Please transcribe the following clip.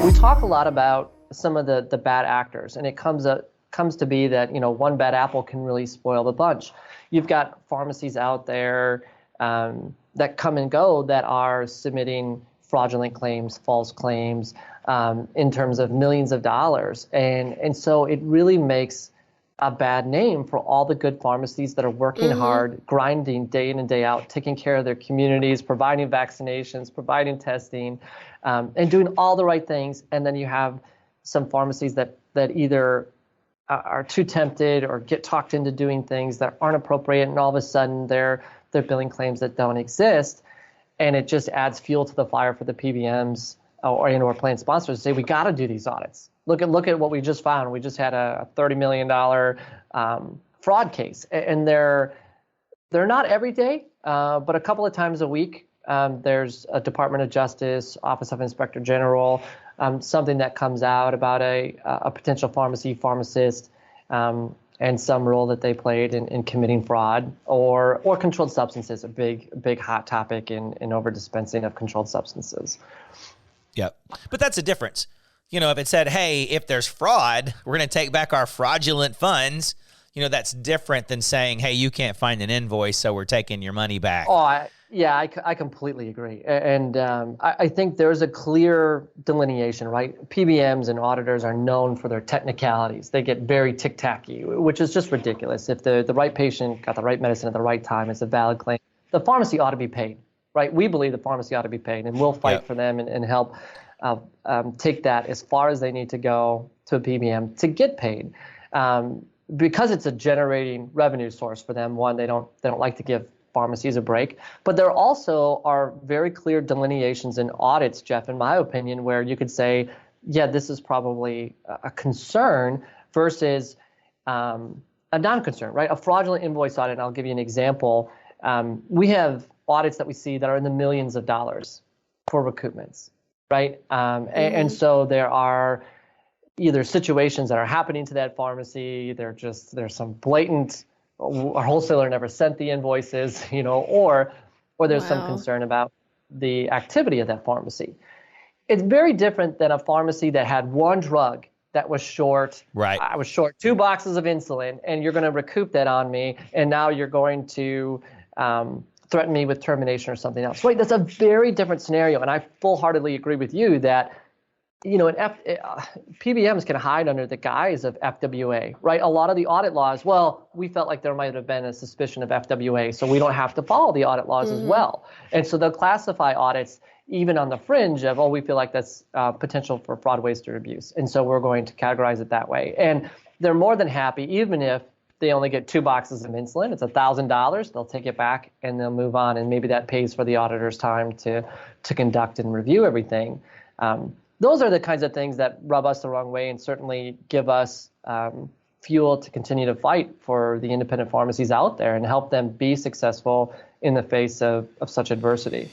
We talk a lot about some of the bad actors, and it comes to be that, one bad apple can really spoil the bunch. You've got pharmacies out there that come and go that are submitting fraudulent claims, false claims, in terms of millions of dollars. And so it really makes a bad name for all the good pharmacies that are working hard, grinding day in and day out, taking care of their communities, providing vaccinations, providing testing, and doing all the right things. And then you have some pharmacies that either are too tempted or get talked into doing things that aren't appropriate, and all of a sudden they're billing claims that don't exist. And it just adds fuel to the fire for the PBMs or plan sponsors to say, we got to do these audits. Look at what we just found. We just had a $30 million fraud case, and they're not every day, but a couple of times a week. There's a Department of Justice, Office of Inspector General, something that comes out about a potential pharmacist, and some role that they played in committing fraud or controlled substances, a big hot topic in over-dispensing of controlled substances. Yep. But that's a difference. If it said, hey, if there's fraud, we're going to take back our fraudulent funds, that's different than saying, hey, you can't find an invoice, so we're taking your money back. Oh, I completely agree. And I think there's a clear delineation, right? PBMs and auditors are known for their technicalities. They get very tic-tacky, which is just ridiculous. If the right patient got the right medicine at the right time, it's a valid claim. The pharmacy ought to be paid, right? We believe the pharmacy ought to be paid, and we'll fight for them and help take that as far as they need to go to a PBM to get paid. Because it's a generating revenue source for them. One, they don't like to give pharmacies a break, but there also are very clear delineations in audits, Jeff, in my opinion, where you could say, yeah, this is probably a concern versus a non-concern, right? A fraudulent invoice audit, and I'll give you an example. We have audits that we see that are in the millions of dollars for recoupments, right? And so there are either situations that are happening to that pharmacy, there's some blatant, our wholesaler never sent the invoices, or there's some concern about the activity of that pharmacy. It's very different than a pharmacy that had one drug that was short. Right. I was short 2 boxes of insulin, and you're going to recoup that on me, and now you're going to threaten me with termination or something else. Right. That's a very different scenario, and I full-heartedly agree with you that PBMs can hide under the guise of FWA, right? A lot of the audit laws, well, we felt like there might have been a suspicion of FWA, so we don't have to follow the audit laws as well. And so they'll classify audits even on the fringe of, we feel like that's potential for fraud, waste, or abuse. And so we're going to categorize it that way. And they're more than happy, even if they only get 2 boxes of insulin, it's $1,000, they'll take it back and they'll move on. And maybe that pays for the auditor's time to conduct and review everything. Those are the kinds of things that rub us the wrong way and certainly give us fuel to continue to fight for the independent pharmacies out there and help them be successful in the face of such adversity.